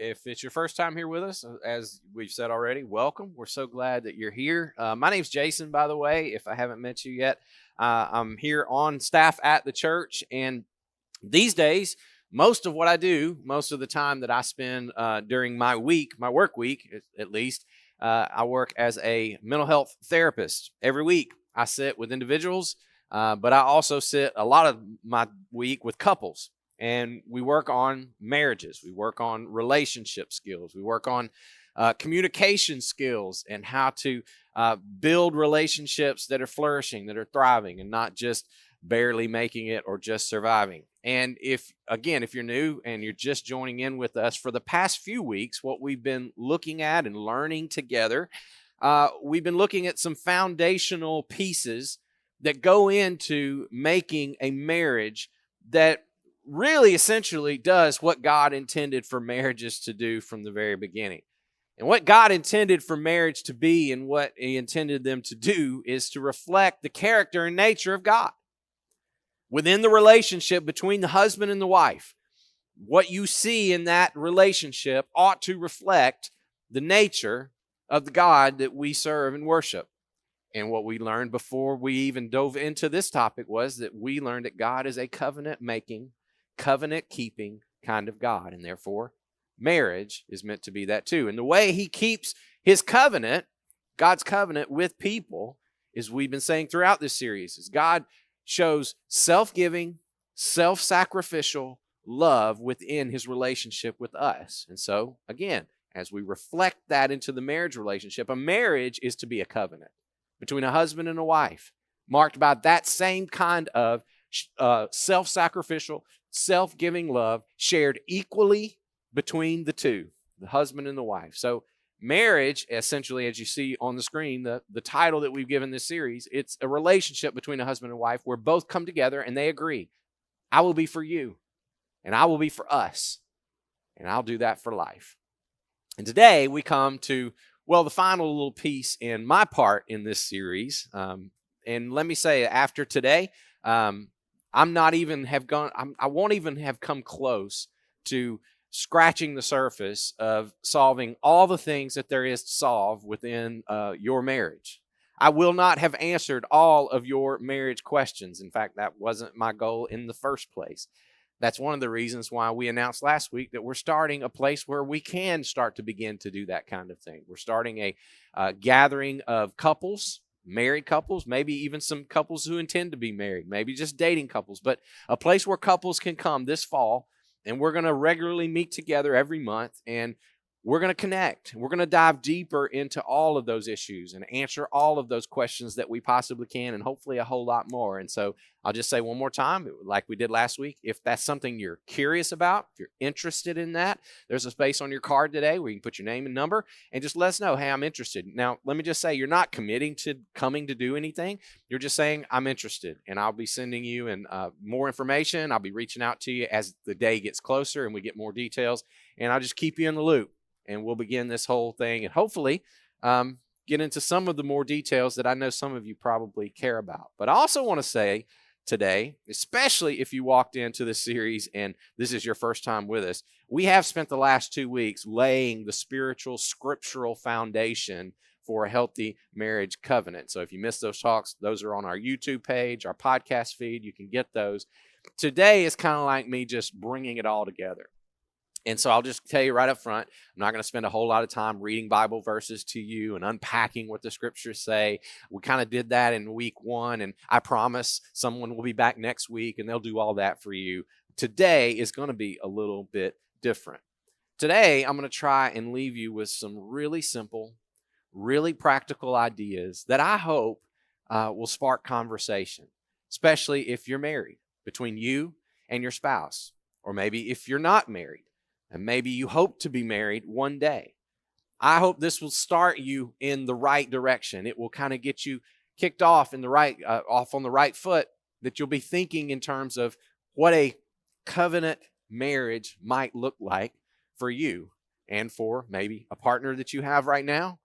If it's your first time here with us, as we've said already, welcome. We're so glad that you're here. My name's Jason, by the way, if I haven't met you yet. I'm here on staff at the church, and these days, most of what I do, most of the time that I spend during my week, my work week at least, I work as a mental health therapist. Every week, I sit with individuals, but I also sit a lot of my week with couples. And we work on marriages. We work on relationship skills. We work on communication skills and how to build relationships that are flourishing, that are thriving, and not just barely making it or just surviving. And if you're new and you're just joining in with us, for the past few weeks, what we've been looking at and learning together, we've been looking at some foundational pieces that go into making a marriage that really essentially does what God intended for marriages to do from the very beginning. And what God intended for marriage to be and what He intended them to do is to reflect the character and nature of God. Within the relationship between the husband and the wife, what you see in that relationship ought to reflect the nature of the God that we serve and worship. And what we learned before we even dove into this topic was that we learned that God is a covenant-making, covenant-keeping kind of God, and therefore marriage is meant to be that too. And the way He keeps His covenant, God's covenant with people, is we've been saying throughout this series, is God shows self-giving, self-sacrificial love within His relationship with us. And so, again, as we reflect that into the marriage relationship, a marriage is to be a covenant between a husband and a wife, marked by that same kind of self-sacrificial, self-giving love shared equally between the two, the husband and the wife. So marriage, essentially, as you see on the screen, the title that we've given this series, it's a relationship between a husband and wife where both come together and they agree, I will be for you, and I will be for us, and I'll do that for life. And today we come to, well, the final little piece in my part in this series. And let me say, after today, I won't even have come close to scratching the surface of solving all the things that there is to solve within your marriage. I will not have answered all of your marriage questions. In fact, that wasn't my goal in the first place. That's one of the reasons why we announced last week that we're starting a place where we can start to begin to do that kind of thing. We're starting a gathering of couples, married couples, maybe even some couples who intend to be married, maybe just dating couples, but a place where couples can come this fall, and we're going to regularly meet together every month, and we're going to connect. We're going to dive deeper into all of those issues and answer all of those questions that we possibly can, and hopefully a whole lot more. And so I'll just say one more time, like we did last week, if that's something you're curious about, if you're interested in that, there's a space on your card today where you can put your name and number and just let us know, hey, I'm interested. Now, let me just say, you're not committing to coming to do anything. You're just saying, I'm interested, and I'll be sending you more information. I'll be reaching out to you as the day gets closer and we get more details, and I'll just keep you in the loop. And we'll begin this whole thing and hopefully get into some of the more details that I know some of you probably care about. But I also want to say today, especially if you walked into this series and this is your first time with us, we have spent the last 2 weeks laying the spiritual, scriptural foundation for a healthy marriage covenant. So if you missed those talks, those are on our YouTube page, our podcast feed. You can get those. Today is kind of like me just bringing it all together. And so I'll just tell you right up front, I'm not going to spend a whole lot of time reading Bible verses to you and unpacking what the scriptures say. We kind of did that in week 1, and I promise someone will be back next week and they'll do all that for you. Today is going to be a little bit different. Today, I'm going to try and leave you with some really simple, really practical ideas that I hope will spark conversation, especially if you're married, between you and your spouse, or maybe if you're not married. And maybe you hope to be married one day. I hope this will start you in the right direction. It will kind of get you kicked off on the right foot, that you'll be thinking in terms of what a covenant marriage might look like for you and for maybe a partner that you have right now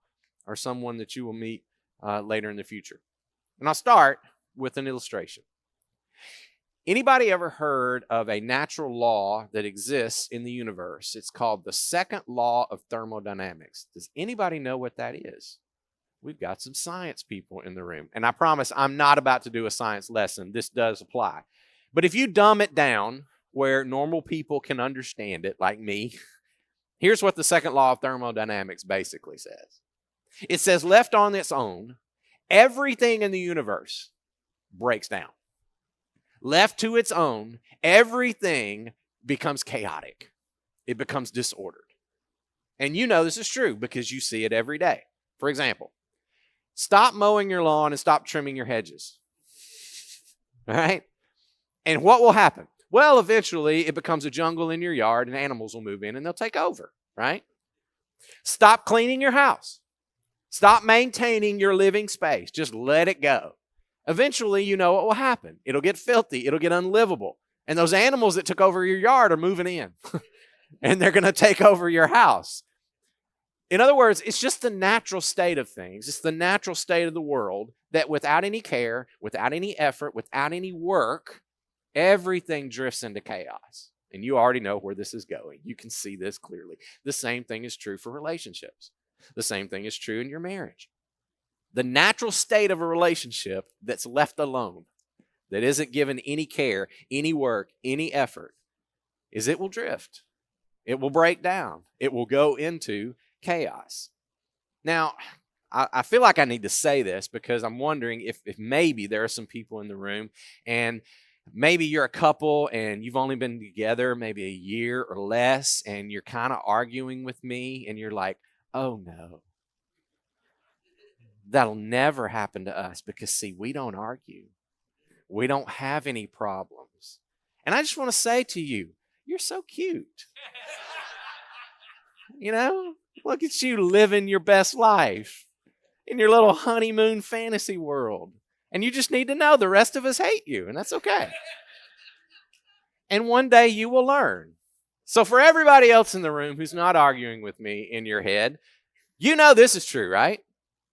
or someone that you will meet later in the future. And I'll start with an illustration. Anybody ever heard of a natural law that exists in the universe? It's called the second law of thermodynamics. Does anybody know what that is? We've got some science people in the room. And I promise I'm not about to do a science lesson. This does apply. But if you dumb it down where normal people can understand it, like me, here's what the second law of thermodynamics basically says. It says, left on its own, everything in the universe breaks down. Left to its own, everything becomes chaotic. It becomes disordered. And you know this is true because you see it every day. For example, stop mowing your lawn and stop trimming your hedges. All right? And what will happen? Well, eventually it becomes a jungle in your yard and animals will move in and they'll take over, right? Stop cleaning your house. Stop maintaining your living space. Just let it go. Eventually, you know what will happen. It'll get filthy. It'll get unlivable. And those animals that took over your yard are moving in. And they're going to take over your house. In other words, it's just the natural state of things. It's the natural state of the world that without any care, without any effort, without any work, everything drifts into chaos. And you already know where this is going. You can see this clearly. The same thing is true for relationships. The same thing is true in your marriage. The natural state of a relationship that's left alone, that isn't given any care, any work, any effort, is it will drift. It will break down. It will go into chaos. Now, I feel like I need to say this because I'm wondering if maybe there are some people in the room and maybe you're a couple and you've only been together maybe a year or less and you're kind of arguing with me and you're like, oh no, that'll never happen to us because see, we don't argue. We don't have any problems. And I just want to say to you, you're so cute. You know, look at you living your best life in your little honeymoon fantasy world. And you just need to know the rest of us hate you, and that's okay. And one day you will learn. So for everybody else in the room who's not arguing with me in your head, you know this is true, right?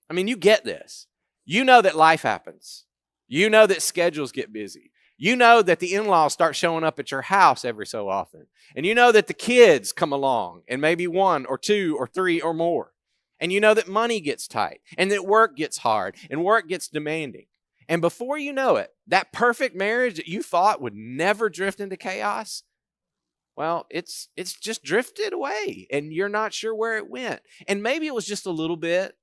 I mean, you get this. You know that life happens. You know that schedules get busy. You know that the in-laws start showing up at your house every so often. And you know that the kids come along and maybe one or two or three or more. And you know that money gets tight and that work gets hard and work gets demanding. And before you know it, that perfect marriage that you thought would never drift into chaos, well, it's just drifted away and you're not sure where it went. And maybe it was just a little bit.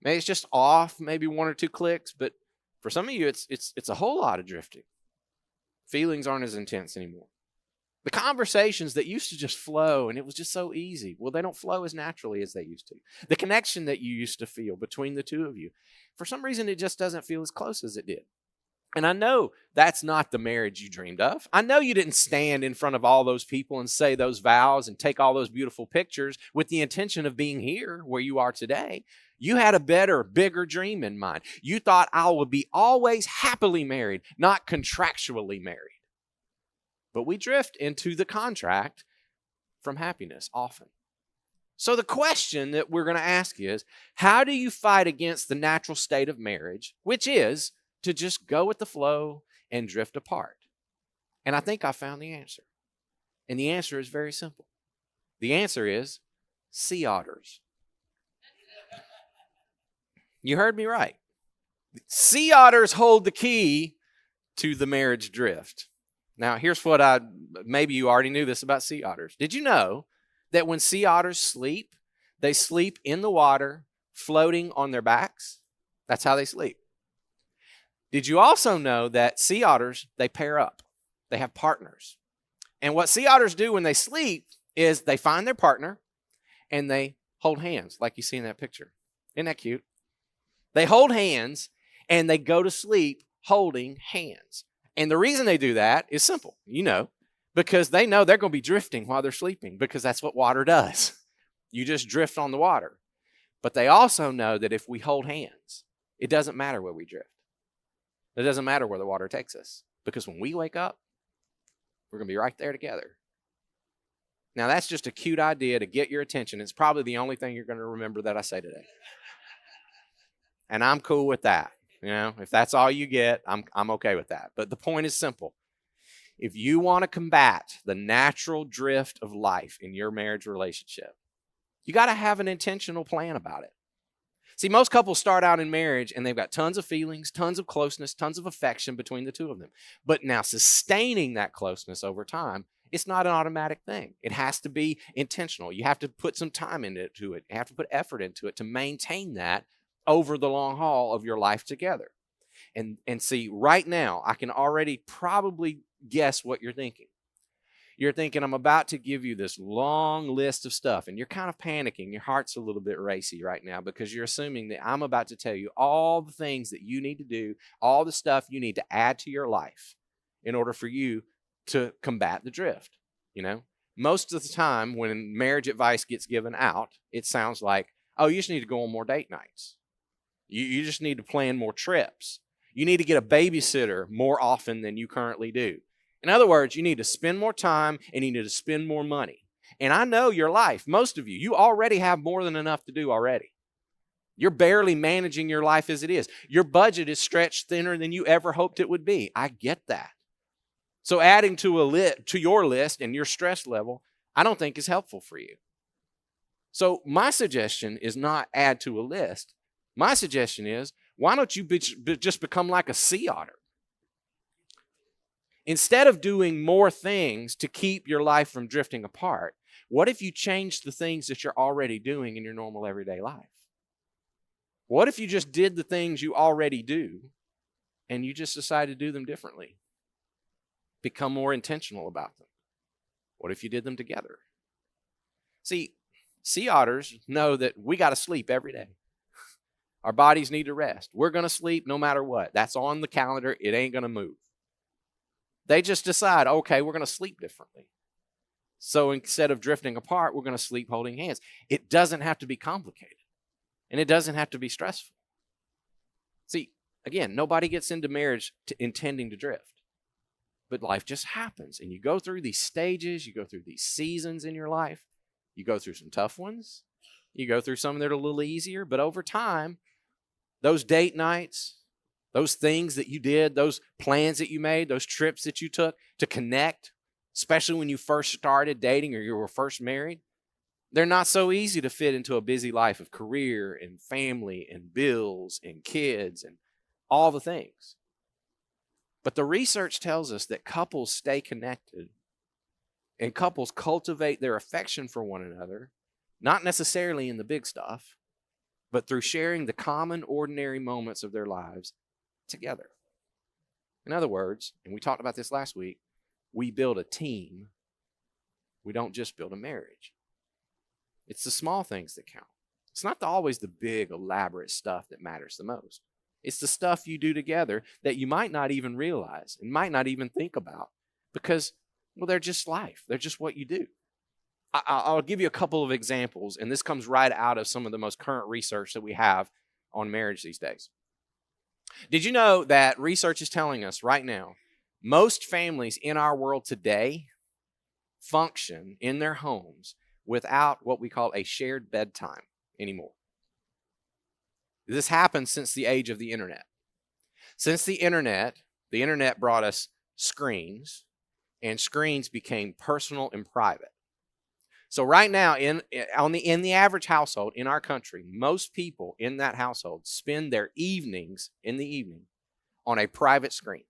Maybe it's just off, maybe one or two clicks. But for some of you, it's a whole lot of drifting. Feelings aren't as intense anymore. The conversations that used to just flow and it was just so easy, well, they don't flow as naturally as they used to. The connection that you used to feel between the two of you, for some reason, it just doesn't feel as close as it did. And I know that's not the marriage you dreamed of. I know you didn't stand in front of all those people and say those vows and take all those beautiful pictures with the intention of being here where you are today. You had a better, bigger dream in mind. You thought I would be always happily married, not contractually married. But we drift into the contract from happiness often. So the question that we're going to ask is, how do you fight against the natural state of marriage, which is to just go with the flow and drift apart? And I think I found the answer. And the answer is very simple. The answer is sea otters. You heard me right. Sea otters hold the key to the marriage drift. Now, here's what maybe you already knew this about sea otters. Did you know that when sea otters sleep, they sleep in the water, floating on their backs? That's how they sleep. Did you also know that sea otters, they pair up? They have partners. And what sea otters do when they sleep is they find their partner and they hold hands, like you see in that picture. Isn't that cute? They hold hands and they go to sleep holding hands. And the reason they do that is simple, because they know they're going to be drifting while they're sleeping, because that's what water does. You just drift on the water. But they also know that if we hold hands, it doesn't matter where we drift. It doesn't matter where the water takes us, because when we wake up, we're going to be right there together. Now, that's just a cute idea to get your attention. It's probably the only thing you're going to remember that I say today. And I'm cool with that. If that's all you get, I'm okay with that. But the point is simple. If you want to combat the natural drift of life in your marriage relationship, you got to have an intentional plan about it. See, most couples start out in marriage and they've got tons of feelings, tons of closeness, tons of affection between the two of them. But now sustaining that closeness over time, it's not an automatic thing. It has to be intentional. You have to put some time into it. You have to put effort into it to maintain that over the long haul of your life together. And see, right now, I can already probably guess what you're thinking. You're thinking, I'm about to give you this long list of stuff, and you're kind of panicking. Your heart's a little bit racy right now because you're assuming that I'm about to tell you all the things that you need to do, all the stuff you need to add to your life in order for you to combat the drift. You know, most of the time when marriage advice gets given out, it sounds like, oh, you just need to go on more date nights. You just need to plan more trips. You need to get a babysitter more often than you currently do. In other words, you need to spend more time and you need to spend more money. And I know your life, most of you, you already have more than enough to do already. You're barely managing your life as it is. Your budget is stretched thinner than you ever hoped it would be. I get that. So adding to your list and your stress level, I don't think is helpful for you. So my suggestion is not add to a list. My suggestion is, why don't you just become like a sea otter? Instead of doing more things to keep your life from drifting apart, what if you changed the things that you're already doing in your normal everyday life? What if you just did the things you already do and you just decided to do them differently? Become more intentional about them. What if you did them together? See, sea otters know that we got to sleep every day. Our bodies need to rest. We're going to sleep no matter what. That's on the calendar. It ain't going to move. They just decide, okay, we're going to sleep differently. So instead of drifting apart, we're going to sleep holding hands. It doesn't have to be complicated. And it doesn't have to be stressful. See, again, nobody gets into marriage intending to drift. But life just happens. And you go through these stages. You go through these seasons in your life. You go through some tough ones. You go through some that are a little easier. But over time, those date nights, those things that you did, those plans that you made, those trips that you took to connect, especially when you first started dating or you were first married, they're not so easy to fit into a busy life of career and family and bills and kids and all the things. But the research tells us that couples stay connected and couples cultivate their affection for one another, not necessarily in the big stuff, but through sharing the common, ordinary moments of their lives together. In other words, and we talked about this last week, we build a team. We don't just build a marriage. It's the small things that count. It's not always the big, elaborate stuff that matters the most. It's the stuff you do together that you might not even realize and might not even think about because, well, they're just life. They're just what you do. I'll give you a couple of examples, and this comes right out of some of the most current research that we have on marriage these days. Did you know that research is telling us right now, most families in our world today function in their homes without what we call a shared bedtime anymore? This happened since the age of the internet. Since the internet brought us screens, and screens became personal and private. So right now, in the average household in our country, most people in that household spend their evenings in the evening on a private screen.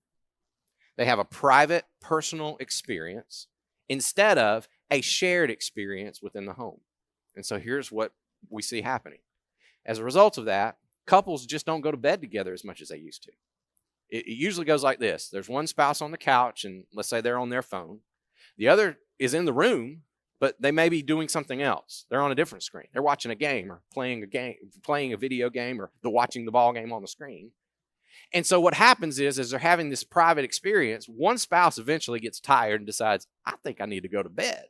They have a private, personal experience instead of a shared experience within the home. And so here's what we see happening. As a result of that, couples just don't go to bed together as much as they used to. It usually goes like this. There's one spouse on the couch, and let's say they're on their phone. The other is in the room, but they may be doing something else. They're on a different screen. They're watching a game or playing a video game, or they're watching the ball game on the screen. And so what happens is, as they're having this private experience, one spouse eventually gets tired and decides, I think I need to go to bed.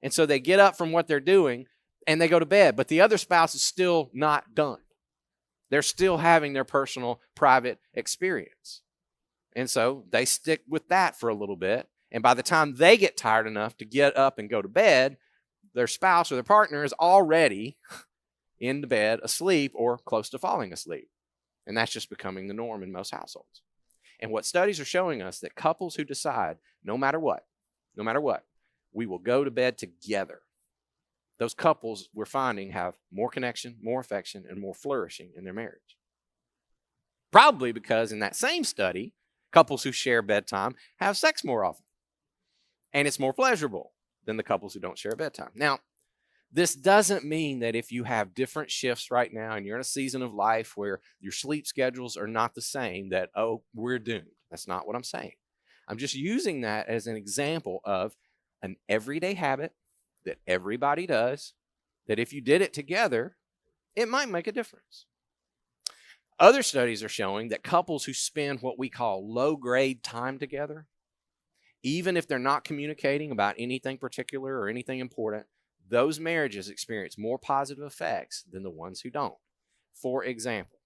And so they get up from what they're doing and they go to bed, but the other spouse is still not done. They're still having their personal, private experience. And so they stick with that for a little bit. And by the time they get tired enough to get up and go to bed, their spouse or their partner is already in the bed, asleep, or close to falling asleep. And that's just becoming the norm in most households. And what studies are showing us that couples who decide, no matter what, we will go to bed together, those couples we're finding have more connection, more affection, and more flourishing in their marriage. Probably because in that same study, couples who share bedtime have sex more often. And it's more pleasurable than the couples who don't share bedtime. Now, this doesn't mean that if you have different shifts right now and you're in a season of life where your sleep schedules are not the same, that, oh, we're doomed. That's not what I'm saying. I'm just using that as an example of an everyday habit that everybody does, that if you did it together, it might make a difference. Other studies are showing that couples who spend what we call low-grade time together, even if they're not communicating about anything particular or anything important, those marriages experience more positive effects than the ones who don't. For example,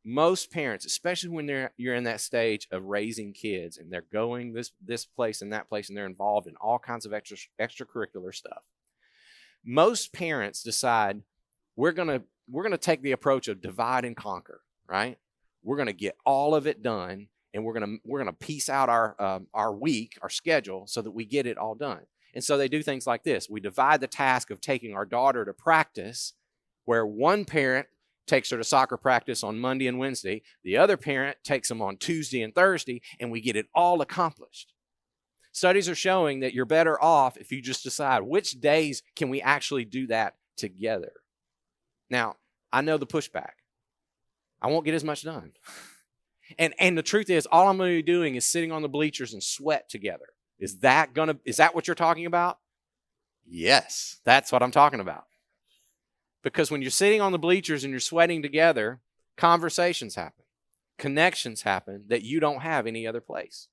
most parents, especially when you're in that stage of raising kids and they're going this place and that place and they're involved in all kinds of extracurricular stuff, most parents decide we're gonna take the approach of divide and conquer, right? We're gonna get all of it done, and we're gonna piece out our week, our schedule, so that we get it all done. And so they do things like this. We divide the task of taking our daughter to practice, where one parent takes her to soccer practice on Monday and Wednesday, the other parent takes them on Tuesday and Thursday, and we get it all accomplished. Studies are showing that you're better off if you just decide which days can we actually do that together. Now, I know the pushback. I won't get as much done. And the truth is, all I'm going to be doing is sitting on the bleachers and sweat together. Is that what you're talking about? Yes, that's what I'm talking about. Because when you're sitting on the bleachers and you're sweating together, conversations happen, connections happen that you don't have any other place.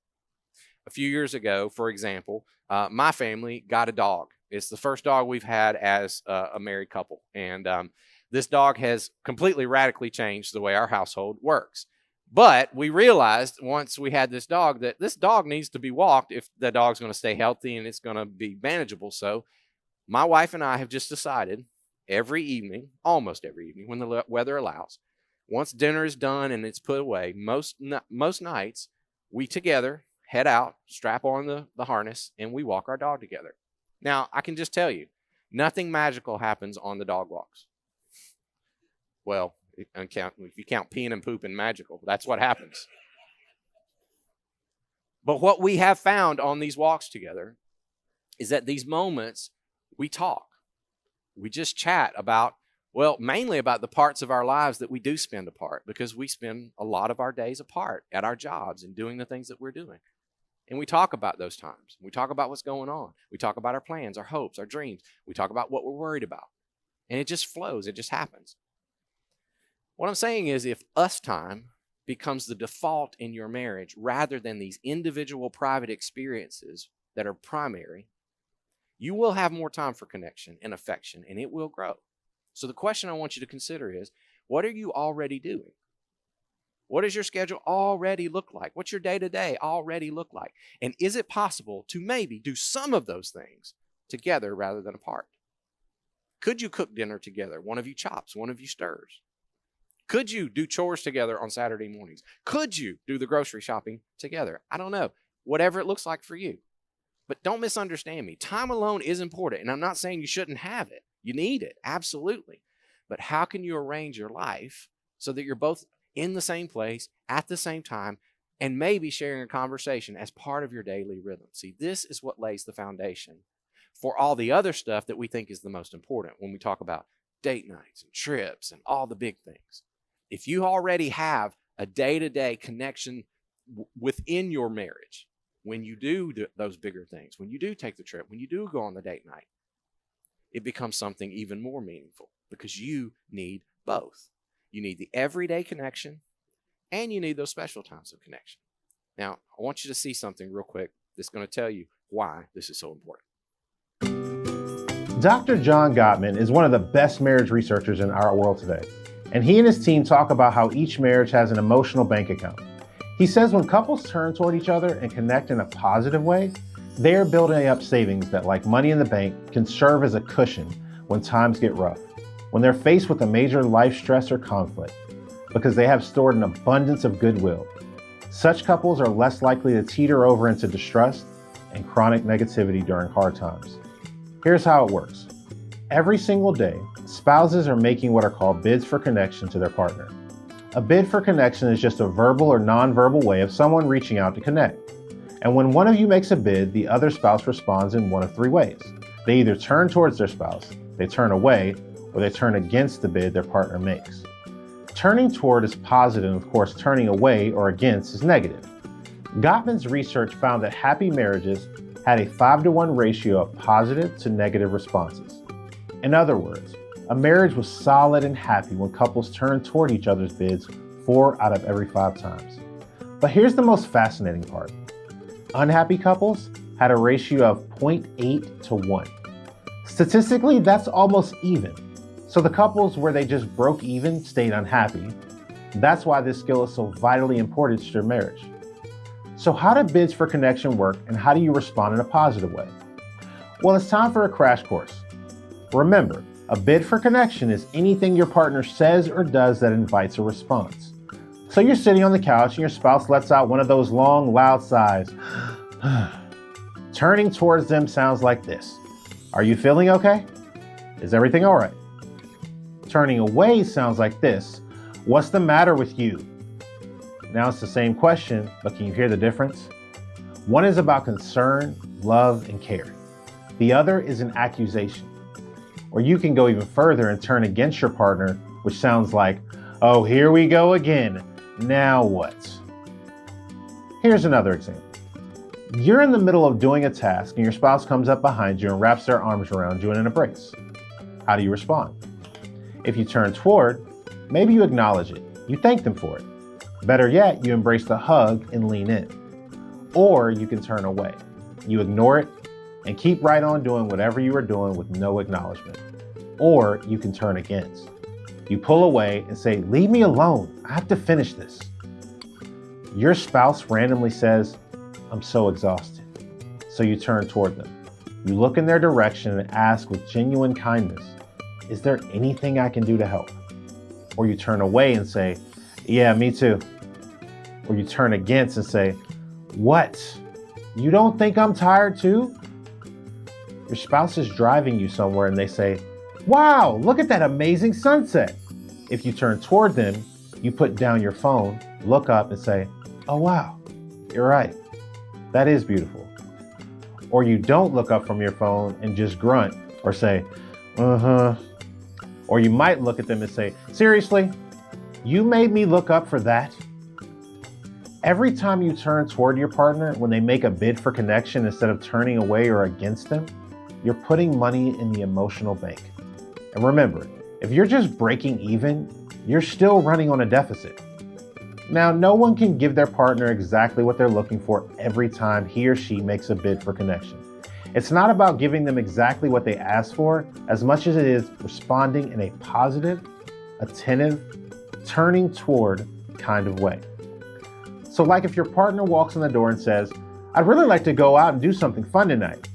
A few years ago, for example, my family got a dog. It's the first dog we've had as a married couple. And this dog has completely radically changed the way our household works. But we realized once we had this dog that this dog needs to be walked if the dog's going to stay healthy and it's going to be manageable. So my wife and I have just decided every evening, almost every evening when the weather allows, once dinner is done and it's put away, most nights we together head out, strap on the harness, and we walk our dog together. Now, I can just tell you, nothing magical happens on the dog walks. Well, if you count peeing and pooping magical, that's what happens. But what we have found on these walks together is that these moments, we talk. We just chat about, well, mainly about the parts of our lives that we do spend apart, because we spend a lot of our days apart at our jobs and doing the things that we're doing. And we talk about those times. We talk about what's going on. We talk about our plans, our hopes, our dreams. We talk about what we're worried about. And it just flows. It just happens. What I'm saying is, if us time becomes the default in your marriage rather than these individual private experiences that are primary, you will have more time for connection and affection, and it will grow. So the question I want you to consider is, what are you already doing? What does your schedule already look like? What's your day-to-day already look like? And is it possible to maybe do some of those things together rather than apart? Could you cook dinner together? One of you chops, one of you stirs. Could you do chores together on Saturday mornings? Could you do the grocery shopping together? I don't know. Whatever it looks like for you. But don't misunderstand me. Time alone is important, and I'm not saying you shouldn't have it. You need it, absolutely. But how can you arrange your life so that you're both in the same place at the same time and maybe sharing a conversation as part of your daily rhythm? See, this is what lays the foundation for all the other stuff that we think is the most important when we talk about date nights and trips and all the big things. If you already have a day-to-day connection within your marriage, when you do those bigger things, when you do take the trip, when you do go on the date night, it becomes something even more meaningful because you need both. You need the everyday connection and you need those special times of connection. Now, I want you to see something real quick that's going to tell you why this is so important. Dr. John Gottman is one of the best marriage researchers in our world today. And he and his team talk about how each marriage has an emotional bank account. He says when couples turn toward each other and connect in a positive way, they are building up savings that, like money in the bank, can serve as a cushion when times get rough, when they're faced with a major life stress or conflict, because they have stored an abundance of goodwill. Such couples are less likely to teeter over into distrust and chronic negativity during hard times. Here's how it works. Every single day, spouses are making what are called bids for connection to their partner. A bid for connection is just a verbal or nonverbal way of someone reaching out to connect. And when one of you makes a bid, the other spouse responds in one of three ways. They either turn towards their spouse, they turn away, or they turn against the bid their partner makes. Turning toward is positive, and of course, turning away or against is negative. Gottman's research found that happy marriages had a 5-to-1 ratio of positive to negative responses. In other words, a marriage was solid and happy when couples turned toward each other's bids 4 out of every 5 times. But here's the most fascinating part. Unhappy couples had a ratio of 0.8 to 1. Statistically, that's almost even. So the couples where they just broke even stayed unhappy. That's why this skill is so vitally important to your marriage. So how do bids for connection work, and how do you respond in a positive way? Well, it's time for a crash course. Remember, a bid for connection is anything your partner says or does that invites a response. So you're sitting on the couch and your spouse lets out one of those long, loud sighs. Turning towards them sounds like this. Are you feeling okay? Is everything all right? Turning away sounds like this. What's the matter with you? Now it's the same question, but can you hear the difference? One is about concern, love, and care. The other is an accusation. Or you can go even further and turn against your partner, which sounds like, oh, here we go again. Now what? Here's another example. You're in the middle of doing a task and your spouse comes up behind you and wraps their arms around you in an embrace. How do you respond? If you turn toward, maybe you acknowledge it. You thank them for it. Better yet, you embrace the hug and lean in. Or you can turn away. You ignore it and keep right on doing whatever you are doing with no acknowledgement. Or you can turn against. You pull away and say, leave me alone. I have to finish this. Your spouse randomly says, I'm so exhausted. So you turn toward them. You look in their direction and ask with genuine kindness, is there anything I can do to help? Or you turn away and say, yeah, me too. Or you turn against and say, what? You don't think I'm tired too? Your spouse is driving you somewhere and they say, wow, look at that amazing sunset. If you turn toward them, you put down your phone, look up and say, oh wow, you're right. That is beautiful. Or you don't look up from your phone and just grunt or say, uh-huh. Or you might look at them and say, seriously, you made me look up for that? Every time you turn toward your partner when they make a bid for connection instead of turning away or against them, you're putting money in the emotional bank. And remember, if you're just breaking even, you're still running on a deficit. Now, no one can give their partner exactly what they're looking for every time he or she makes a bid for connection. It's not about giving them exactly what they ask for as much as it is responding in a positive, attentive, turning toward kind of way. So like if your partner walks in the door and says, I'd really like to go out and do something fun tonight,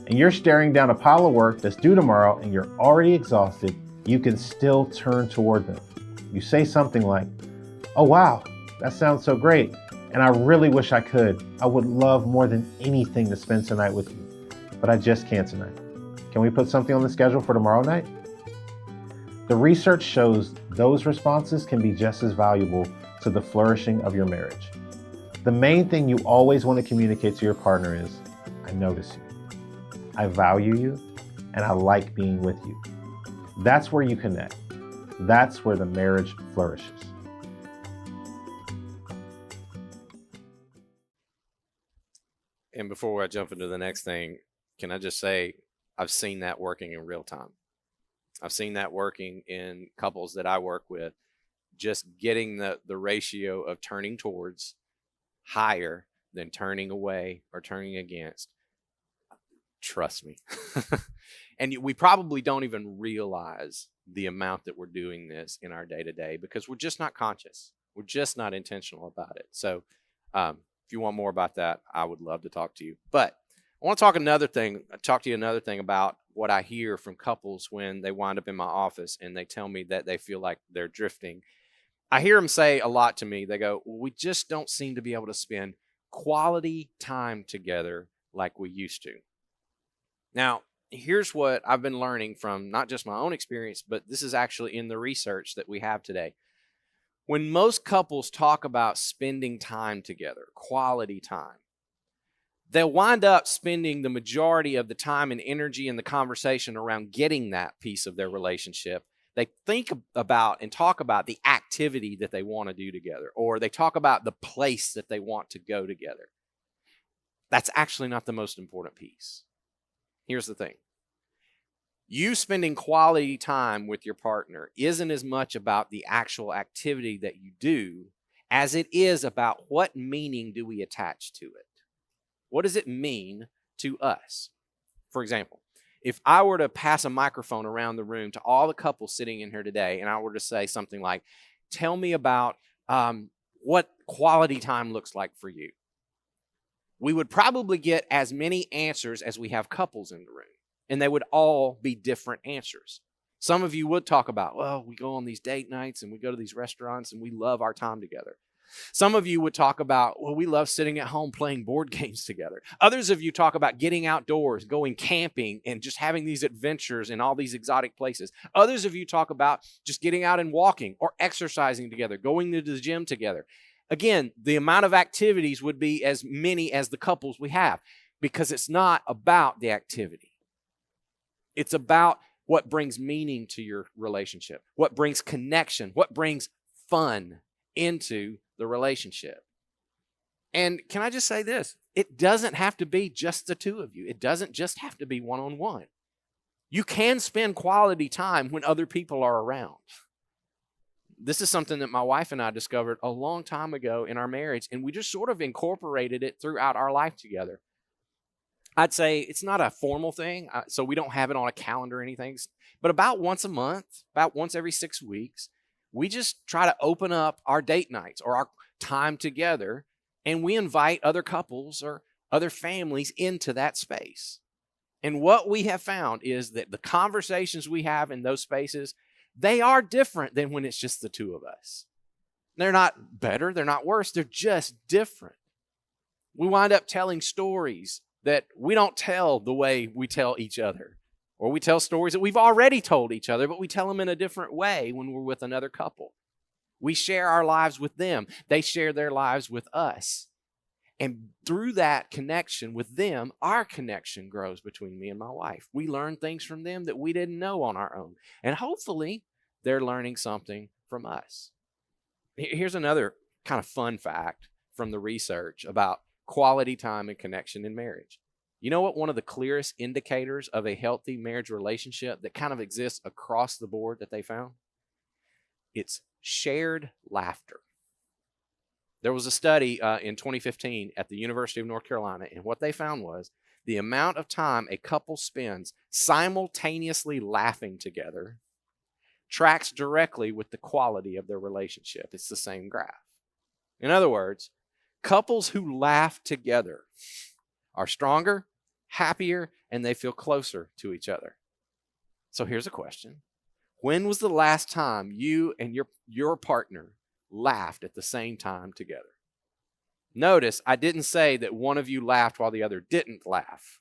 and you're staring down a pile of work that's due tomorrow and you're already exhausted, you can still turn toward them. You say something like, oh wow, that sounds so great, and I really wish I could. I would love more than anything to spend tonight with you, but I just can't tonight. Can we put something on the schedule for tomorrow night? The research shows those responses can be just as valuable to the flourishing of your marriage. The main thing you always want to communicate to your partner is, I notice you, I value you, and I like being with you. That's where you connect. That's where the marriage flourishes. And before I jump into the next thing, can I just say I've seen that working in real time. I've seen that working in couples that I work with, just getting the ratio of turning towards higher than turning away or turning against. Trust me. And we probably don't even realize the amount that we're doing this in our day-to-day because we're just not conscious. We're just not intentional about it. So if you want more about that, I would love to talk to you. But I want to talk to you another thing about what I hear from couples when they wind up in my office and they tell me that they feel like they're drifting. I hear them say a lot to me. They go, well, we just don't seem to be able to spend quality time together like we used to. Now, here's what I've been learning from not just my own experience, but this is actually in the research that we have today. When most couples talk about spending time together, quality time, they'll wind up spending the majority of the time and energy in the conversation around getting that piece of their relationship. They think about and talk about the activity that they want to do together, or they talk about the place that they want to go together. That's actually not the most important piece. Here's the thing. You spending quality time with your partner isn't as much about the actual activity that you do as it is about what meaning do we attach to it. What does it mean to us? For example, if I were to pass a microphone around the room to all the couples sitting in here today, and I were to say something like, tell me about what quality time looks like for you, we would probably get as many answers as we have couples in the room, and they would all be different answers. Some of you would talk about, well, we go on these date nights and we go to these restaurants and we love our time together. Some of you would talk about, well, we love sitting at home playing board games together. Others of you talk about getting outdoors, going camping, and just having these adventures in all these exotic places. Others of you talk about just getting out and walking or exercising together, going to the gym together. Again, the amount of activities would be as many as the couples we have, because it's not about the activity. It's about what brings meaning to your relationship, what brings connection, what brings fun into the relationship. And can I just say this? It doesn't have to be just the two of you. It doesn't just have to be one-on-one. You can spend quality time when other people are around. This is something that my wife and I discovered a long time ago in our marriage, and we just sort of incorporated it throughout our life together. I'd say it's not a formal thing, so we don't have it on a calendar or anything, but about once a month, about once every 6 weeks, we just try to open up our date nights or our time together, and we invite other couples or other families into that space. And what we have found is that the conversations we have in those spaces, they are different than when it's just the two of us. They're not better, they're not worse, they're just different. We wind up telling stories that we don't tell the way we tell each other. Or we tell stories that we've already told each other, but we tell them in a different way when we're with another couple. We share our lives with them. They share their lives with us. And through that connection with them, our connection grows between me and my wife. We learn things from them that we didn't know on our own. And hopefully, they're learning something from us. Here's another kind of fun fact from the research about quality time and connection in marriage. You know what one of the clearest indicators of a healthy marriage relationship that kind of exists across the board that they found? It's shared laughter. There was a study in 2015 at the University of North Carolina, and what they found was the amount of time a couple spends simultaneously laughing together tracks directly with the quality of their relationship. It's the same graph. In other words, couples who laugh together are stronger, happier, and they feel closer to each other. So here's a question. When was the last time you and your partner laughed at the same time together? Notice I didn't say that one of you laughed while the other didn't laugh.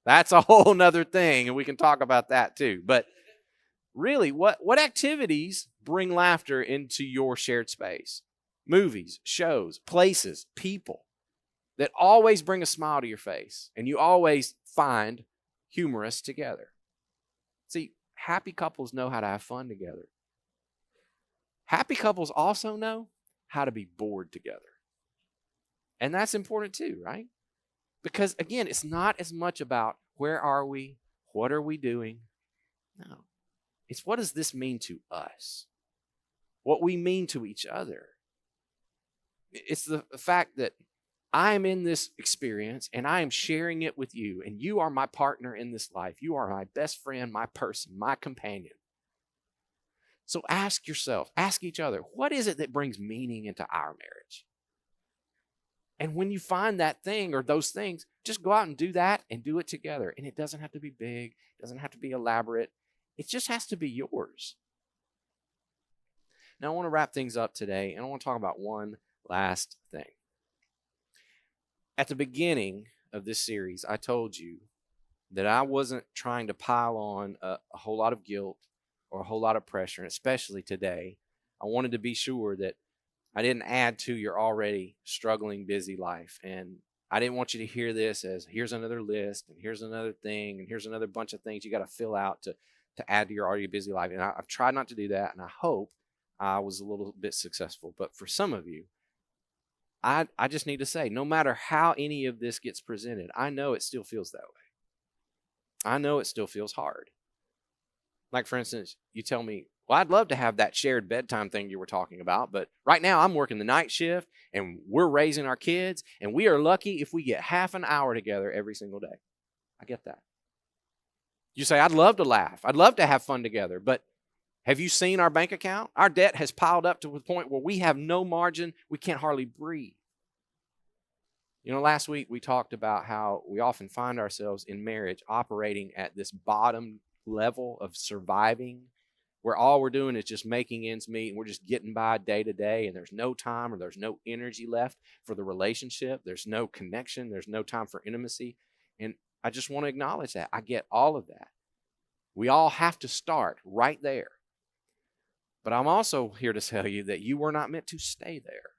That's a whole nother thing, and we can talk about that too. But really, what activities bring laughter into your shared space? Movies, shows, places, people that always bring a smile to your face, and you always find humorous together. See, happy couples know how to have fun together. Happy couples also know how to be bored together. And that's important too, right? Because again, it's not as much about where are we, what are we doing? No. It's what does this mean to us? What we mean to each other. It's the fact that I am in this experience and I am sharing it with you, and you are my partner in this life. You are my best friend, my person, my companion. So ask yourself, ask each other, what is it that brings meaning into our marriage? And when you find that thing or those things, just go out and do that and do it together. And it doesn't have to be big, it doesn't have to be elaborate. It just has to be yours. Now, I want to wrap things up today, and I want to talk about one last thing. At the beginning of this series, I told you that I wasn't trying to pile on a whole lot of guilt or a whole lot of pressure, and especially today. I wanted to be sure that I didn't add to your already struggling, busy life. And I didn't want you to hear this as here's another list and here's another thing and here's another bunch of things you got to fill out to add to your already busy life. And I've tried not to do that, and I hope I was a little bit successful. But for some of you, I just need to say, no matter how any of this gets presented, I know it still feels that way. I know it still feels hard. Like, for instance, you tell me, well, I'd love to have that shared bedtime thing you were talking about, but right now I'm working the night shift and we're raising our kids, and we are lucky if we get half an hour together every single day. I get that. You say, I'd love to laugh. I'd love to have fun together, but have you seen our bank account? Our debt has piled up to the point where we have no margin. We can't hardly breathe. You know, last week we talked about how we often find ourselves in marriage operating at this bottom level of surviving, where all we're doing is just making ends meet, and we're just getting by day to day, and there's no time or there's no energy left for the relationship. There's no connection. There's no time for intimacy. And I just want to acknowledge that. I get all of that. We all have to start right there. But I'm also here to tell you that you were not meant to stay there.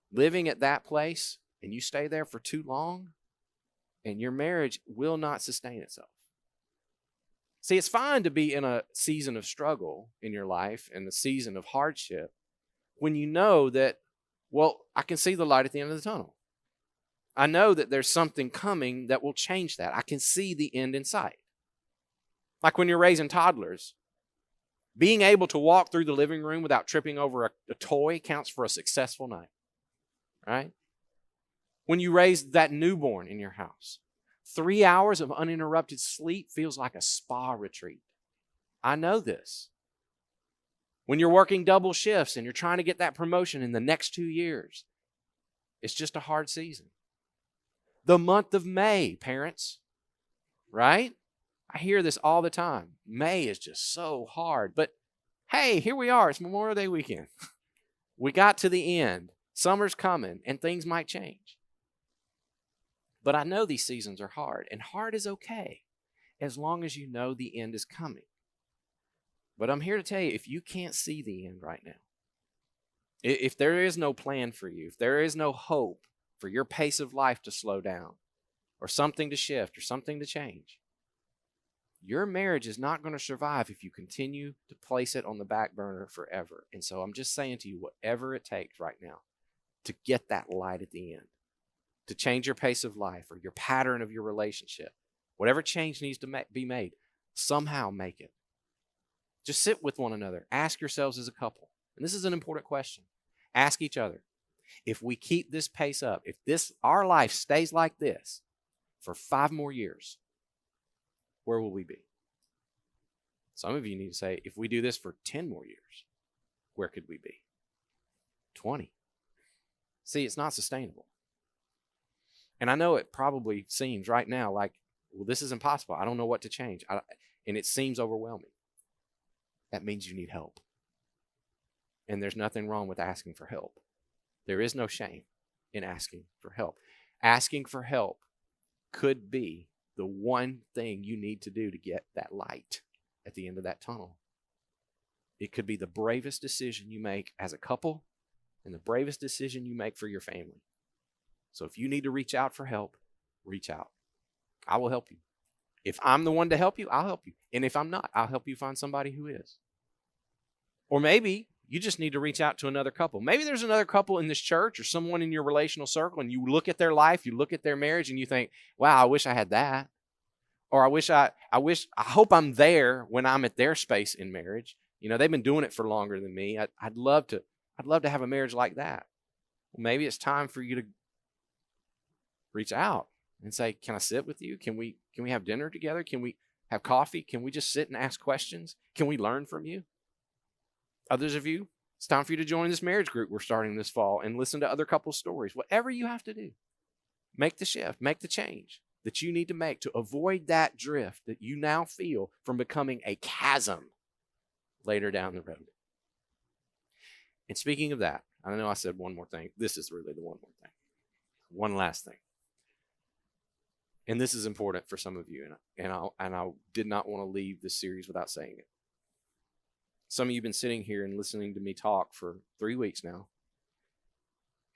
Living at that place, and you stay there for too long, and your marriage will not sustain itself. See, it's fine to be in a season of struggle in your life and a season of hardship when you know that, well, I can see the light at the end of the tunnel. I know that there's something coming that will change that. I can see the end in sight. Like when you're raising toddlers, being able to walk through the living room without tripping over a toy counts for a successful night, right? When you raise that newborn in your house, 3 hours of uninterrupted sleep feels like a spa retreat. I know this. When you're working double shifts and you're trying to get that promotion in the next 2 years, it's just a hard season. The month of May, parents, right? I hear this all the time. May is just so hard. But hey, here we are. It's Memorial Day weekend. We got to the end. Summer's coming, and things might change. But I know these seasons are hard, and hard is okay as long as you know the end is coming. But I'm here to tell you, if you can't see the end right now, if there is no plan for you, if there is no hope for your pace of life to slow down, or something to shift, or something to change, your marriage is not going to survive if you continue to place it on the back burner forever. And so I'm just saying to you, whatever it takes right now to get that light at the end, to change your pace of life or your pattern of your relationship, whatever change needs to be made, somehow make it. Just sit with one another. Ask yourselves as a couple. And this is an important question. Ask each other, if we keep this pace up, if our life stays like this for 5 more years, where will we be? Some of you need to say, if we do this for 10 more years, where could we be? 20. See, it's not sustainable. And I know it probably seems right now like, well, this is impossible. I don't know what to change. And it seems overwhelming. That means you need help. And there's nothing wrong with asking for help. There is no shame in asking for help. Asking for help could be the one thing you need to do to get that light at the end of that tunnel. It could be the bravest decision you make as a couple and the bravest decision you make for your family. So if you need to reach out for help, reach out. I will help you. If I'm the one to help you, I'll help you. And if I'm not, I'll help you find somebody who is. Or maybe you just need to reach out to another couple. Maybe there's another couple in this church or someone in your relational circle, and you look at their life, you look at their marriage, and you think, wow, I wish I had that. Or I hope I'm there when I'm at their space in marriage. You know, they've been doing it for longer than me. I'd love to have a marriage like that. Well, maybe it's time for you to reach out and say, can I sit with you? Can we have dinner together? Can we have coffee? Can we just sit and ask questions? Can we learn from you? Others of you, it's time for you to join this marriage group we're starting this fall and listen to other couples' stories. Whatever you have to do, make the shift, make the change that you need to make to avoid that drift that you now feel from becoming a chasm later down the road. And speaking of that, I know I said one more thing. This is really the one more thing. One last thing. And this is important for some of you, and I did not want to leave this series without saying it. Some of you have been sitting here and listening to me talk for 3 weeks now,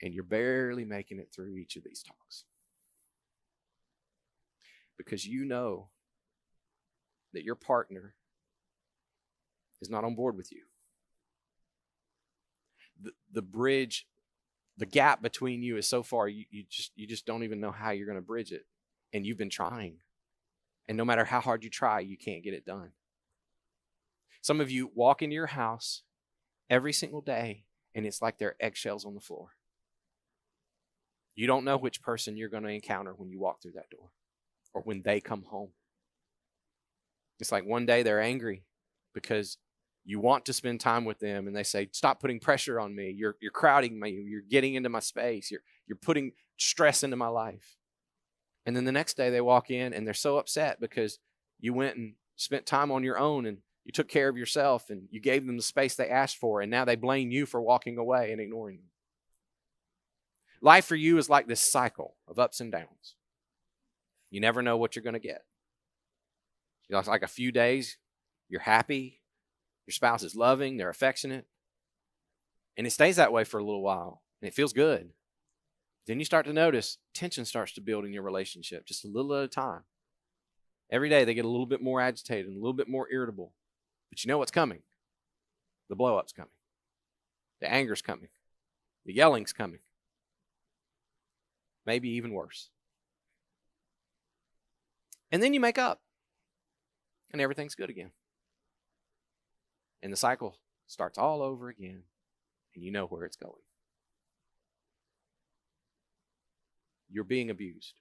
and you're barely making it through each of these talks. Because you know that your partner is not on board with you. The bridge, the gap between you is so far, you just don't even know how you're going to bridge it. And you've been trying. And no matter how hard you try, you can't get it done. Some of you walk into your house every single day, and it's like there are eggshells on the floor. You don't know which person you're going to encounter when you walk through that door or when they come home. It's like one day they're angry because you want to spend time with them, and they say, stop putting pressure on me. You're crowding me. You're getting into my space. You're putting stress into my life. And then the next day they walk in and they're so upset because you went and spent time on your own and you took care of yourself and you gave them the space they asked for, and now they blame you for walking away and ignoring them. Life for you is like this cycle of ups and downs. You never know what you're going to get. It's like a few days, you're happy, your spouse is loving, they're affectionate, and it stays that way for a little while, and it feels good. Then you start to notice tension starts to build in your relationship just a little at a time. Every day they get a little bit more agitated and a little bit more irritable. But you know what's coming? The blow-up's coming. The anger's coming. The yelling's coming. Maybe even worse. And then you make up. And everything's good again. And the cycle starts all over again. And you know where it's going. You're being abused.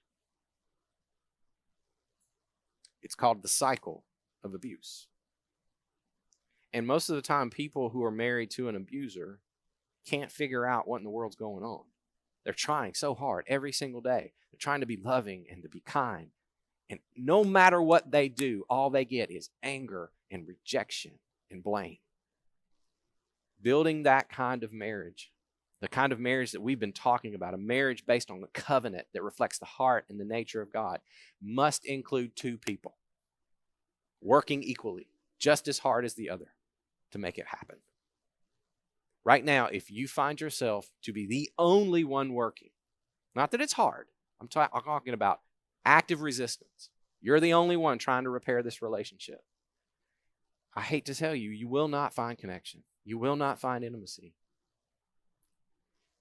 It's called the cycle of abuse. And most of the time, people who are married to an abuser can't figure out what in the world's going on. They're trying so hard every single day. They're trying to be loving and to be kind. And no matter what they do, all they get is anger and rejection and blame. Building that kind of marriage, the kind of marriage that we've been talking about, a marriage based on the covenant that reflects the heart and the nature of God, must include two people working equally, just as hard as the other, to make it happen. Right now, if you find yourself to be the only one working, not that it's hard, I'm talking about active resistance. You're the only one trying to repair this relationship. I hate to tell you, you will not find connection. You will not find intimacy.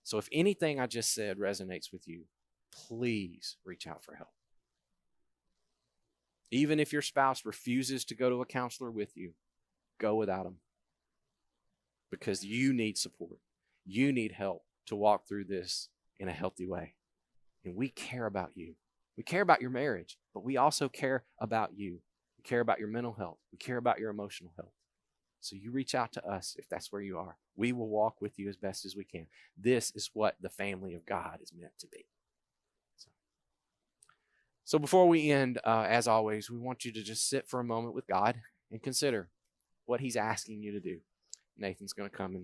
So if anything I just said resonates with you, please reach out for help. Even if your spouse refuses to go to a counselor with you, go without them. Because you need support. You need help to walk through this in a healthy way. And we care about you. We care about your marriage, but we also care about you. We care about your mental health. We care about your emotional health. So you reach out to us if that's where you are. We will walk with you as best as we can. This is what the family of God is meant to be. So before we end, as always, we want you to just sit for a moment with God and consider what He's asking you to do. Nathan's going to come and